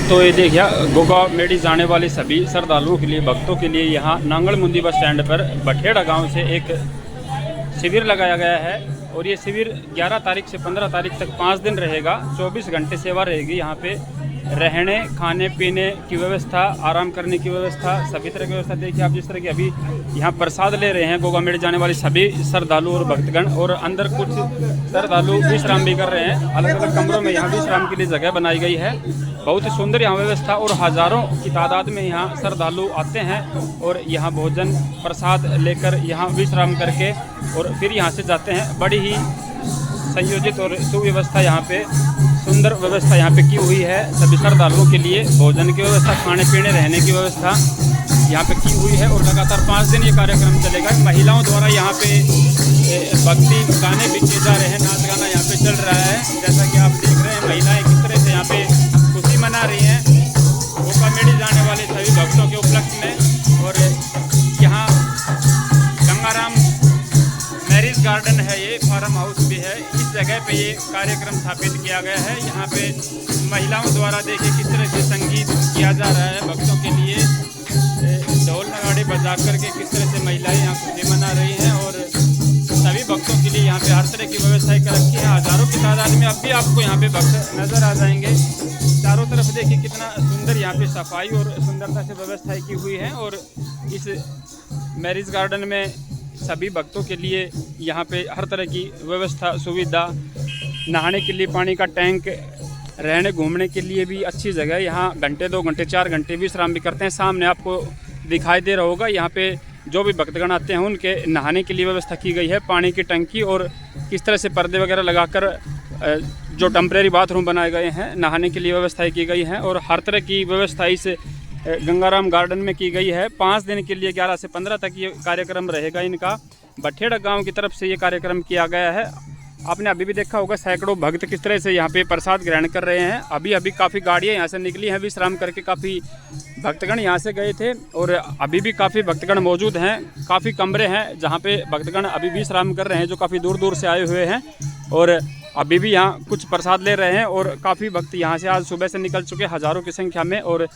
तो ये देखिए गोगा मेडी जाने वाले सभी श्रद्धालुओं के लिए, भक्तों के लिए यहाँ नांगल मुंदी बस स्टैंड पर बठेड़ा गांव से एक शिविर लगाया गया है। और ये शिविर 11 तारीख से 15 तारीख तक 5 दिन रहेगा। 24 घंटे सेवा रहेगी यहाँ पे। रहने खाने पीने की व्यवस्था, आराम करने की व्यवस्था, सभी तरह की व्यवस्था। देखिए आप जिस तरह की अभी यहाँ प्रसाद ले रहे हैं गोगा मेडी जाने वाले सभी श्रद्धालु और भक्तगण, और अंदर कुछ श्रद्धालु विश्राम भी कर रहे हैं। अलग अलग कमरों में यहाँ विश्राम के लिए जगह बनाई गई है। बहुत ही सुंदर यहाँ व्यवस्था, और हज़ारों की तादाद में यहाँ श्रद्धालु आते हैं और यहाँ भोजन प्रसाद लेकर यहाँ विश्राम करके और फिर यहाँ से जाते हैं। बड़ी ही संयोजित और सुव्यवस्था यहाँ पे, सुंदर व्यवस्था यहाँ पे की हुई है सभी श्रद्धालुओं के लिए। भोजन की व्यवस्था, खाने पीने रहने की व्यवस्था यहाँ पे की हुई है। और लगातार 5 दिन ये कार्यक्रम चलेगा। महिलाओं द्वारा यहाँ पे भक्ति गाने भी किए जा रहे हैं, नाच गाना यहाँ पे चल रहा है। जैसा कि आप देख रहे हैं महिलाएं किस तरह से यहाँ पे खुशी मना रही हैं गोगा मेडी जाने वाले सभी भक्तों के उपलक्ष्य में। और यहाँ गंगाराम मैरिज गार्डन है, ये फार्म हाउस भी है। इस जगह पे ये कार्यक्रम स्थापित किया गया है। यहाँ पे महिलाओं द्वारा देखिए किस तरह से संगीत किया जा रहा है भक्तों के लिए। ढोल नगाड़े बजा करके किस तरह से महिलाएं यहाँ खुशी मना रही हैं। और सभी भक्तों के लिए यहाँ पे हर तरह की व्यवस्थाएं कर रखी है। हज़ारों की तादाद में अब भी आपको यहाँ पे भक्त नज़र आ जाएंगे। चारों तरफ देखिए कितना सुंदर यहाँ पे सफाई और सुंदरता से व्यवस्थाएं की हुई है। और इस मैरिज गार्डन में सभी भक्तों के लिए यहाँ पे हर तरह की व्यवस्था, सुविधा, नहाने के लिए पानी का टैंक, रहने घूमने के लिए भी अच्छी जगह है। यहाँ घंटे 2 घंटे 4 घंटे विश्राम भी करते हैं। सामने आपको दिखाई दे रहा होगा यहाँ पे जो भी भक्तगण आते हैं उनके नहाने के लिए व्यवस्था की गई है, पानी की टंकी, और किस तरह से पर्दे वगैरह लगाकर जो टेम्परेरी बाथरूम बनाए गए हैं, नहाने के लिए व्यवस्थाएँ की गई हैं। और हर तरह की व्यवस्था इस गंगाराम गार्डन में की गई है। 5 दिन के लिए 11 से 15 तक ये कार्यक्रम रहेगा इनका। बठेड़ा गांव की तरफ से ये कार्यक्रम किया गया है। आपने अभी भी देखा होगा सैकड़ों भक्त किस तरह से यहाँ पे प्रसाद ग्रहण कर रहे हैं। अभी काफ़ी गाड़ियाँ यहाँ से निकली हैं विश्राम करके। काफ़ी भक्तगण यहाँ से गए थे और अभी भी काफ़ी भक्तगण मौजूद हैं। काफ़ी कमरे हैं जहाँ पे भक्तगण अभी विश्राम कर रहे हैं, जो काफ़ी दूर दूर से आए हुए हैं। और अभी भी यहाँ कुछ प्रसाद ले रहे हैं। और काफ़ी भक्त यहाँ से आज सुबह से निकल चुके हज़ारों की संख्या में। और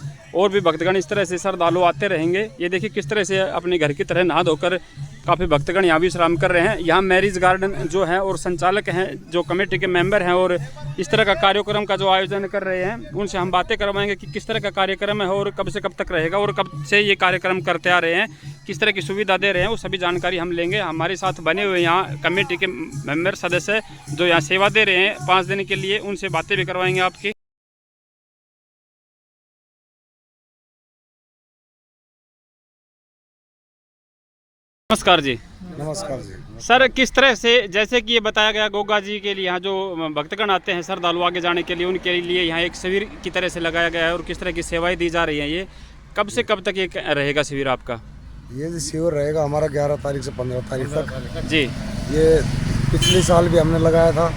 भी भक्तगण इस तरह से श्रद्धालु आते रहेंगे। ये देखिए किस तरह से अपने घर की तरह नहा धोकर काफ़ी भक्तगण यहाँ विश्राम कर रहे हैं। यहाँ मैरिज गार्डन जो है और संचालक हैं, जो कमेटी के मेंबर हैं और इस तरह का कार्यक्रम का जो आयोजन कर रहे हैं, उनसे हम बातें करवाएंगे कि किस तरह का कार्यक्रम है और कब से कब तक रहेगा और कब से ये कार्यक्रम करते आ रहे हैं, किस तरह की सुविधा दे रहे हैं, वो सभी जानकारी हम लेंगे। हमारे साथ बने हुए यहाँ कमेटी के मेंबर सदस्य जो यहाँ सेवा दे रहे हैं 5 दिन के लिए, उनसे बातें भी करवाएंगे आपकी। नमस्कार जी। नमस्कार जी। सर, किस तरह से, जैसे कि ये बताया गया गोगा जी के लिए यहाँ जो भक्तगण आते हैं श्रद्धालु आगे जाने के लिए, उनके लिए यहाँ एक शिविर की तरह से लगाया गया है और किस तरह की सेवाएं दी जा रही हैं, ये कब से कब तक ये रहेगा शिविर आपका? ये शिविर रहेगा हमारा 11 तारीख से 15 तारीख तक जी। ये पिछले साल भी हमने लगाया था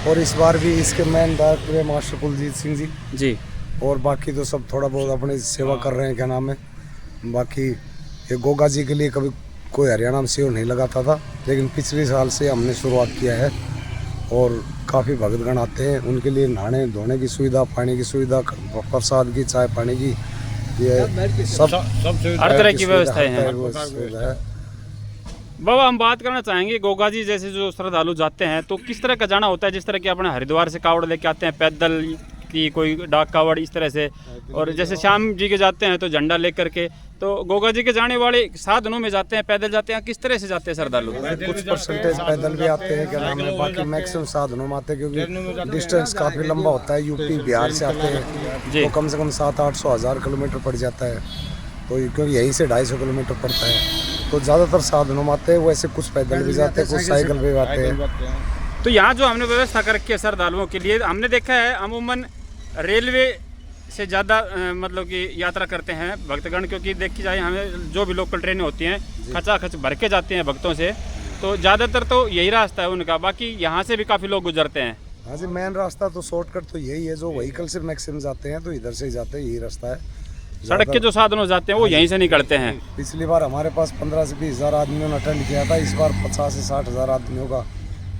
और इस बार भी इसके मेन डायरेक्टर है मास्टर कुलजीत सिंह जी। और बाकी तो सब थोड़ा बहुत अपनी सेवा कर रहे हैं, क्या नाम है। बाकी ये गोगा जी के लिए कभी कोई हरियाणा में शिविर नहीं लगाता था, लेकिन पिछले साल से हमने शुरुआत किया है। और काफ़ी भक्तगण आते हैं, उनके लिए नहाने धोने की सुविधा, पानी की सुविधा, प्रसाद की, चाय पानी की, ये सब हर तरह की व्यवस्थाएं हैं। बाबा, हम बात करना चाहेंगे गोगा जी जैसे जो श्रद्धालु जाते हैं तो किस तरह का जाना होता है? जिस तरह कि अपने हरिद्वार से कावड़ लेके आते हैं, पैदल की कोई डाक कावड़ इस तरह से, और जैसे श्याम जी के जाते हैं तो झंडा लेकर के, तो गोगा जी के जाने वाले साधनों में जाते हैं, पैदल जाते हैं, किस तरह से जाते हैं श्रद्धालु? कुछ परसेंटेज पैदल भी आते हैं, क्या नाम है, बाकी मैक्सिमम साधनों में आते हैं क्योंकि डिस्टेंस काफ़ी लंबा होता है। यूपी बिहार से आते हैं तो कम से कम 700-800 किलोमीटर पड़ जाता है, तो क्योंकि यहीं से 250 किलोमीटर पड़ता है, तो ज़्यादातर साधनों में आते हैं। वैसे कुछ पैदल भी जाते हैं, कुछ साइकिल भी आते हैं। तो यहाँ जो हमने व्यवस्था कर रखी है श्रद्धालुओं के लिए, हमने देखा है अमूमन रेलवे से ज़्यादा मतलब कि यात्रा करते हैं भक्तगण, क्योंकि देखी जाए हमें जो भी लोकल ट्रेनें होती हैं खचाखच भर के जाते हैं भक्तों से, तो ज़्यादातर तो यही रास्ता है उनका। बाकी यहाँ से भी काफ़ी लोग गुजरते हैं। हाँ जी, मेन रास्ता तो शॉर्टकट तो यही है, जो व्हीकल से मैक्सिमम जाते हैं तो इधर से ही जाते हैं, यही रास्ता है। सड़क के जो साधनों जाते हैं वो यहीं से निकलते हैं। पिछली बार हमारे पास 15 से 20 हज़ार आदमियों ने अटेंड किया था, इस बार 50 से 60 हज़ार आदमियों का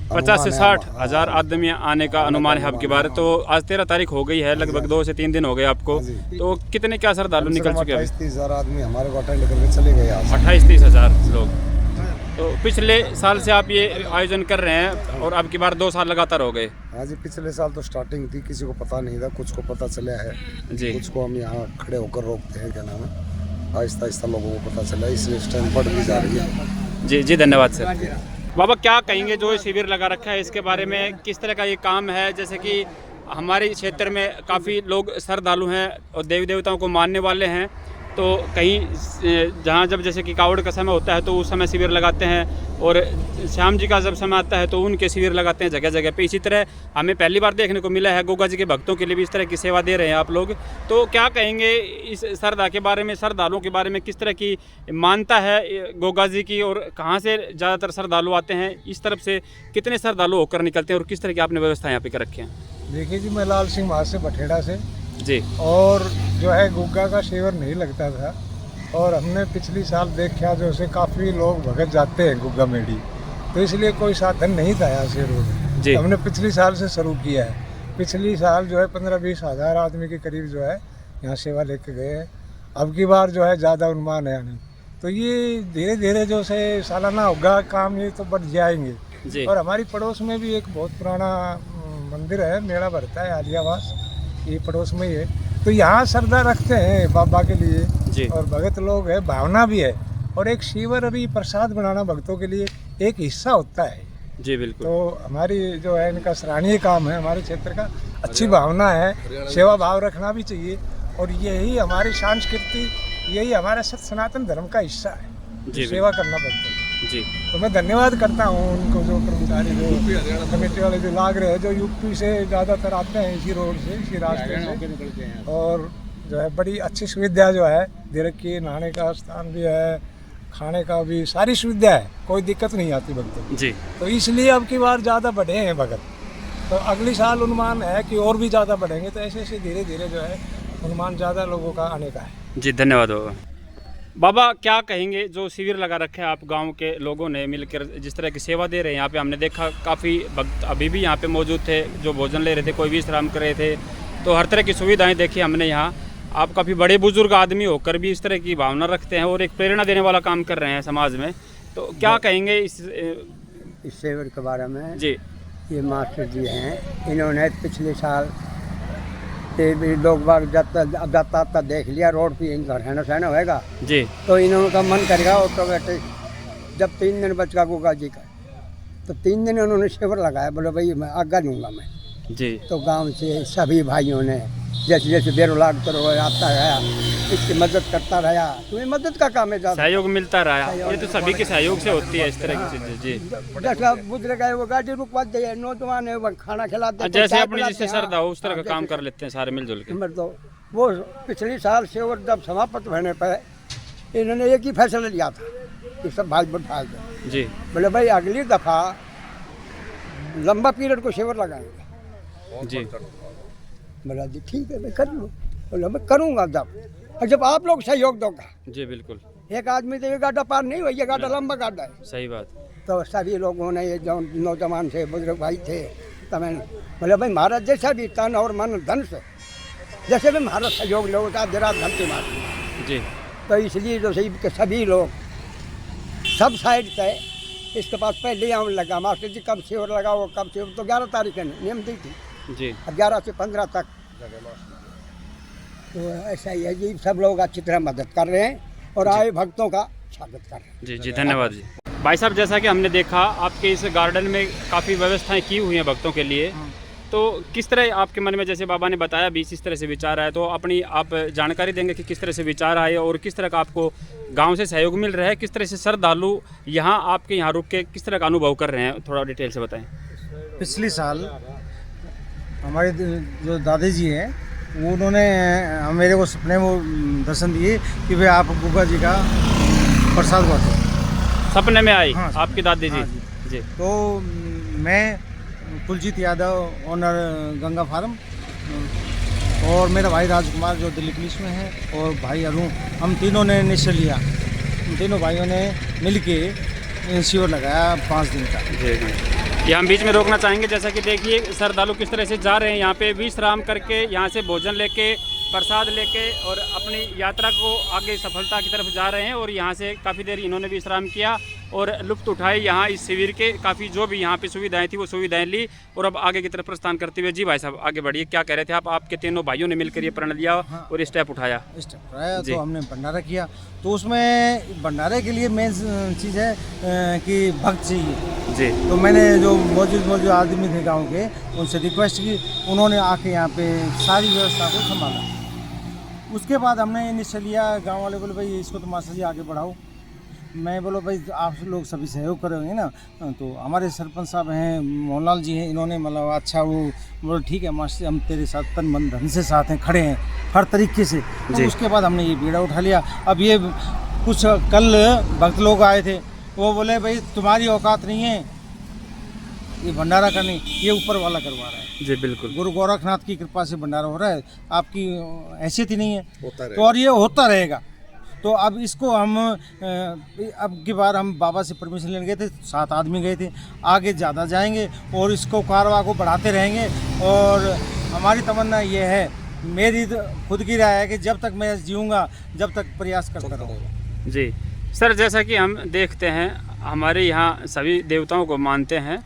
50 से अनुमान है 60 हाँ, हज़ार आदमी आने का अनुमान है आपकी बार। तो आज 13 तारीख हो गई है, लगभग 2 से 3 दिन हो गए आपको। हाँ जी। तो कितने क्या श्रद्धालु निकल चुके हैं? 28-30 हज़ार आदमी हमारे को अटेंड करके चले गए यहाँ से। 28-30 हज़ार लोग। तो पिछले साल से आप ये आयोजन कर रहे हैं और अब की बार 2 साल लगातार हो गए। हाँ जी, पिछले साल तो स्टार्टिंग थी, किसी को पता नहीं था, कुछ को पता चला है जी कुछ को हम यहाँ खड़े होकर रोकते हैं, क्या नाम है, आहिस्ता आहिस्ता लोगों को पता चला, इसलिए इस टाइम बढ़ भी जा रही है। जी जी, धन्यवाद सर। बाबा क्या कहेंगे जो ये शिविर लगा रखा है इसके बारे में, किस तरह का ये काम है? जैसे कि हमारे क्षेत्र में काफ़ी लोग श्रद्धालु हैं और देवी देवताओं को मानने वाले हैं, तो कहीं जहाँ जब जैसे कि कावड़ का समय होता है तो उस समय शिविर लगाते हैं, और श्याम जी का जब समय आता है तो उनके शिविर लगाते हैं जगह जगह पे। इसी तरह हमें पहली बार देखने को मिला है गोगा जी के भक्तों के लिए भी इस तरह की सेवा दे रहे हैं आप लोग। तो क्या कहेंगे इस श्रद्धा के बारे में, श्रद्धालुओं के बारे में, किस तरह की मानता है गोगा जी की, और कहाँ से ज़्यादातर श्रद्धालु आते हैं, इस तरफ से कितने श्रद्धालु होकर निकलते हैं, और किस तरह की आपने व्यवस्था यहाँ पे कर रखी है? देखिए जी, मैं लाल सिंह वहाँ से बठेड़ा से जी। और जो है गुग्गा का शिविर नहीं लगता था, और हमने पिछली साल देखा जो से काफ़ी लोग भगत जाते हैं गुग्गा मेढ़ी, तो इसलिए कोई साधन नहीं था यहाँ से रोड जी। हमने पिछली साल से शुरू किया है। पिछली साल जो है 15-20 हज़ार आदमी के करीब जो है यहाँ सेवा लेके गए हैं। अब की बार जो है ज़्यादा अनुमान है नहीं, तो ये धीरे धीरे जो से सालाना होगा काम, ये तो बढ़ जाएंगे जी। और हमारी पड़ोस में भी एक बहुत पुराना मंदिर है, मेला भरता है आलियावास, ये पड़ोस में ही है, तो यहाँ श्रद्धा रखते हैं बाबा के लिए जी। और भगत लोग है, भावना भी है, और एक शिविर भी प्रसाद बनाना भक्तों के लिए एक हिस्सा होता है। जी बिल्कुल। तो हमारी जो है इनका सराहनीय काम है, हमारे क्षेत्र का अच्छी भावना है, सेवा भाव रखना भी चाहिए, और यही हमारी संस्कृति, यही हमारा सनातन धर्म का हिस्सा है, जी सेवा करना पड़ता है जी। तो मैं धन्यवाद करता हूँ उनको, जो कर्मचारी जो कमेटी वाले जो लाग रहे हैं, जो यूपी से ज़्यादातर आते हैं इसी रोड से, इसी रास्ते से, और जो है बड़ी अच्छी सुविधा जो है दे रखी है, नहाने का स्थान भी है, खाने का भी, सारी सुविधा है, कोई दिक्कत नहीं आती भक्तों को। जी। तो इसलिए अब की बार ज़्यादा बढ़े हैं भगत, तो अगली साल अनुमान है कि और भी ज़्यादा बढ़ेंगे, तो ऐसे ऐसे धीरे धीरे जो है अनुमान ज़्यादा लोगों का आने का है। जी धन्यवाद बाबा। बाबा क्या कहेंगे जो शिविर लगा रखे हैं आप, गांव के लोगों ने मिलकर जिस तरह की सेवा दे रहे हैं यहाँ पे, हमने देखा काफ़ी भक्त अभी भी यहाँ पे मौजूद थे जो भोजन ले रहे थे, कोई भी विश्राम कर रहे थे, तो हर तरह की सुविधाएं देखी हमने यहाँ। आप काफ़ी बड़े बुजुर्ग आदमी होकर भी इस तरह की भावना रखते हैं और एक प्रेरणा देने वाला काम कर रहे हैं समाज में, तो क्या कहेंगे इस शिविर के बारे में? जी। ये मास्टर जी हैं, इन्होंने पिछले साल ते भी लोग बाग जाता देख लिया, रोड पे इनका रहना सहना होएगा जी, तो इन्होंने का मन करेगा ऑटोमेटिक। जब 3 दिन बचगा गोगा जी का, तो 3 दिन उन्होंने शिविर लगाया, बोले भाई मैं आज्ञा दूंगा मैं जी। तो गांव से सभी भाइयों ने जैसे जैसे बेरोलाग करो आता रहा, इसकी मदद करता रहा, तुम्हें मदद का काम है, सहयोग मिलता रहा, ये तो सभी के सहयोग से होती है इस तरह की चीजें। जी। जैसा बुजुर्ग है वो गाड़ी रुकवा दे, नौजवान है वो खाना खिलाते, जैसे अपनी जिससे श्रद्धा हो उस तरह का काम कर लेते हैं सारे मिलजुल के। तो वो पिछली साल से और जब समाप्त होने पर इन्होंने एक ही फैसला लिया था कि सब भाई बैठा दो जी। बोले भाई अगली दफ़ा लंबा पीरियड को शिविर लगाएंगे। जी। बोला जी ठीक है मैं कर लूँ, बोला मैं करूँगा जब आप लोग सहयोग दोगा। जी बिल्कुल। एक आदमी तो ये गाड़ा पार नहीं हुआ, ये गाड़ा लंबा गाड़ा है। सही बात। तो सभी लोगों ने, ये जो नौजवान थे, बुजुर्ग भाई थे, तो मैंने बोले भाई महाराज जैसा भी तन और मन धन से जैसे भी महाराज सहयोग लो, देर रात धमकी मार जी। तो इसलिए जो सभी लोग सब साइड से इसके पास पहले आने लगा, मास्टर जी कब शिविर लगा, वो कब शिविर, तो 11 तारीख है नियम दी थी जी। 11 से 15 तक, तो ऐसा ही है जी, सब लोग अच्छी तरह मदद कर रहे हैं और आए भक्तों का स्वागत कर रहे हैं। जी जी धन्यवाद जी। भाई साहब जैसा कि हमने देखा आपके इस गार्डन में काफ़ी व्यवस्थाएं की हुई हैं भक्तों के लिए, तो किस तरह आपके मन में, जैसे बाबा ने बताया 20 इस तरह से विचार आया, तो अपनी आप जानकारी देंगे कि किस तरह से विचार आए और किस तरह का आपको गांव से सहयोग मिल रहा है, किस तरह से श्रद्धालु यहाँ आपके यहाँ रुक के किस तरह का अनुभव कर रहे हैं, थोड़ा डिटेल से बताएं। पिछले साल हमारे जो दादी जी हैं वो उन्होंने मेरे को सपने में दर्शन दिए कि भाई आप गुग्गा जी का प्रसाद बांटो। सपने में आई? हाँ, आपकी दादी जी? हाँ जी। तो मैं कुलजीत यादव, ओनर गंगा फार्म, और मेरा भाई राजकुमार जो दिल्ली पुलिस में है, और भाई अरुण, हम तीनों ने निश्चय लिया, हम तीनों भाइयों ने मिल के शिविर लगाया 5 दिन का। जी। ये हम बीच में रोकना चाहेंगे। जैसा कि देखिए श्रद्धालु किस तरह से जा रहे हैं, यहाँ पे विश्राम करके, यहाँ से भोजन लेके, प्रसाद लेके और अपनी यात्रा को आगे सफलता की तरफ जा रहे हैं। और यहाँ से काफ़ी देर इन्होंने विश्राम किया और लुत्फ़ उठाई यहाँ इस शिविर के। काफ़ी जो भी यहाँ पे सुविधाएं थी वो सुविधाएं ली और अब आगे की तरफ प्रस्थान करते हुए। जी भाई साहब आगे बढ़िए, क्या कह रहे थे आप? आपके तीनों भाइयों ने मिलकर ये प्रण लिया और ये स्टेप उठाया। तो हमने भंडारा किया, तो उसमें भंडारे के लिए मेन चीज़ है कि भक्त चाहिए जी। तो मैंने जो मौजूद आदमी थे गांव के, उनसे रिक्वेस्ट की, उन्होंने आके यहाँ पे सारी व्यवस्था को संभाला। उसके बाद हमने निश्चय लिया, गाँव वाले बोले भाई इसको तो मास्टर जी आगे बढ़ाओ। मैं बोलो भाई आप लोग सभी सहयोग करेंगे ना। तो हमारे सरपंच साहब हैं, मोहनलाल जी हैं, इन्होंने मतलब अच्छा वो बोले ठीक है मास्टर हम तेरे साथ तन मन धन से साथ हैं, खड़े हैं हर तरीके से। तो उसके बाद हमने ये बीड़ा उठा लिया। अब ये कुछ कल भक्त लोग आए थे, वो बोले भाई तुम्हारी औकात नहीं है ये भंडारा करनी, ये ऊपर वाला करवा रहा है। जी बिल्कुल, गुरु गोरखनाथ की कृपा से भंडारा हो रहा है, आपकी हैसियत ही नहीं है। तो और ये होता रहेगा। तो अब इसको हम अब की बार हम बाबा से परमिशन लेने गए थे, 7 आदमी गए थे, आगे ज़्यादा जाएंगे और इसको कारवा को बढ़ाते रहेंगे। और हमारी तमन्ना ये है, मेरी खुद की राय है कि जब तक मैं जीऊँगा जब तक प्रयास करता रहूँगा। जी सर, जैसा कि हम देखते हैं हमारे यहाँ सभी देवताओं को मानते हैं।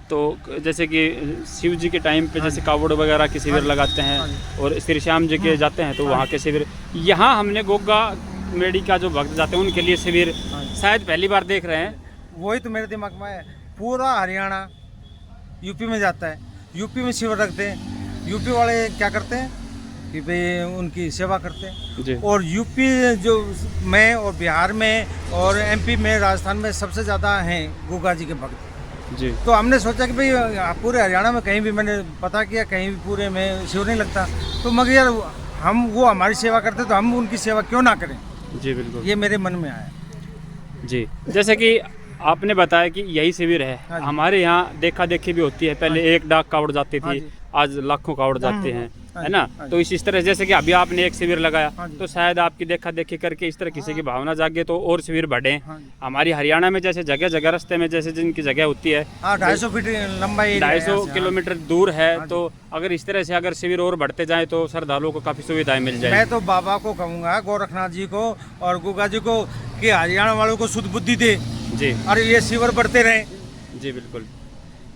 तो जैसे कि शिव जी के टाइम पे जैसे कावड़ वगैरह के शिविर लगाते हैं और श्री श्याम जी के जाते हैं तो वहाँ के शिविर, यहाँ हमने गोगा मेडी का जो भक्त जाते हैं उनके लिए शिविर शायद पहली बार देख रहे हैं। वही तो मेरे दिमाग में है। पूरा हरियाणा यूपी में जाता है, यूपी में शिविर रखते हैं, यूपी वाले क्या करते हैं कि भाई उनकी सेवा करते हैं जी। और यूपी जो में और बिहार में और एमपी में राजस्थान में सबसे ज़्यादा हैं गोगा जी के भक्त जी। तो हमने सोचा कि भाई पूरे हरियाणा में कहीं भी, मैंने पता किया कहीं भी पूरे में शिविर नहीं लगता, तो मगर यार हम वो हमारी सेवा करते तो हम उनकी सेवा क्यों ना करें। जी बिल्कुल, ये मेरे मन में आया। जी जैसे कि आपने बताया कि यही शिविर है। हमारे यहाँ देखा देखी भी होती है, पहले एक डाक कावड़ जाती थी, आज लाखों कावड़ जाते हैं, है ना। तो इस तरह जैसे कि अभी आपने एक शिविर लगाया तो शायद आपकी देखा देखी करके इस तरह किसी की भावना जागे तो और शिविर बढ़े। हमारी हरियाणा में जैसे जगह जगह रास्ते में जैसे जिनकी जगह होती है 250 फीट लंबाई, 250 किलोमीटर दूर है, तो अगर इस तरह से अगर शिविर और बढ़ते जाए तो श्रद्धालुओं को काफ़ी सुविधाएं मिल जाए। मैं तो बाबा को कहूँगा, गोरखनाथ जी को और गोगा जी को, कि हरियाणा वालों को शुद्ध बुद्धि दे जी और ये शिविर बढ़ते रहे। जी बिल्कुल।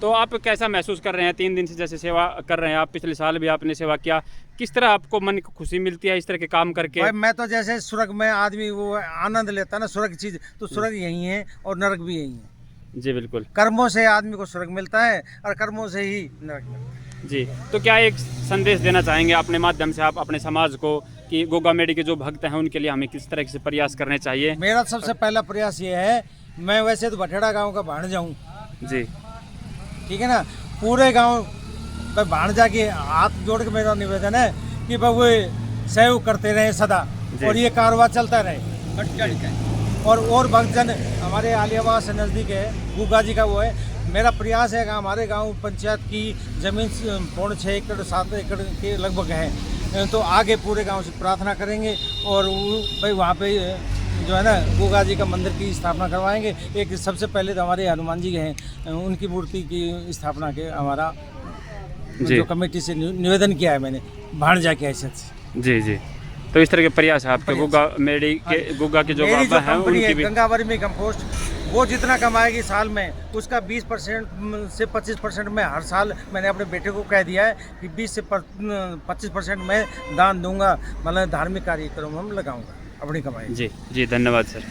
तो आप कैसा महसूस कर रहे हैं 3 दिन से जैसे सेवा कर रहे हैं आप? पिछले साल भी आपने सेवा किया, किस तरह आपको मन को खुशी मिलती है इस तरह के काम करके? भाई मैं तो जैसे स्वर्ग में आदमी वो आनंद लेता है ना स्वर्ग चीज, तो स्वर्ग यही है और नरक भी यही है। जी बिल्कुल, कर्मों से आदमी को स्वर्ग मिलता है और कर्मों से ही नरक मिलता है। जी। तो क्या एक संदेश देना चाहेंगे अपने माध्यम से आप अपने समाज को कि गोगा मेडी के जो भक्त हैं उनके लिए हमें किस तरह से प्रयास करने चाहिए? मेरा सबसे पहला प्रयास ये है, मैं वैसे तो बठेड़ा गाँव का भाणजा हूँ, जी ठीक है ना। पूरे गांव पर भाणजा के हाथ जोड़ के मेरा निवेदन है कि वो सहयोग करते रहे सदा और ये कारवा चलता रहे। और भक्तजन हमारे आलियाबाद से नज़दीक है, गोगा जी का वो है। मेरा प्रयास है कि हमारे गांव पंचायत की ज़मीन 6.5 एकड़ 7 एकड़ के लगभग है, तो आगे पूरे गांव से प्रार्थना करेंगे और भाई वहाँ पे जो है ना गोगा जी का मंदिर की स्थापना करवाएंगे। एक सबसे पहले तो हमारे हनुमान जी हैं, उनकी मूर्ति की स्थापना के हमारा जो कमेटी से निवेदन किया है मैंने भाणजा की हैसियत से। जी जी। तो इस तरह के प्रयास है आपके गोगा मेडी के, गोगा के जो बाबा हैं उनकी भी। गंगा वर्मी कंपोस्ट वो जितना कमाएगी साल में उसका 20% से 25% में हर साल मैंने अपने बेटे को कह दिया है कि 20 से 25% मैं दान दूंगा, मतलब धार्मिक कार्यक्रम हम लगाऊंगा अपनी कमाई। जी जी, धन्यवाद सर।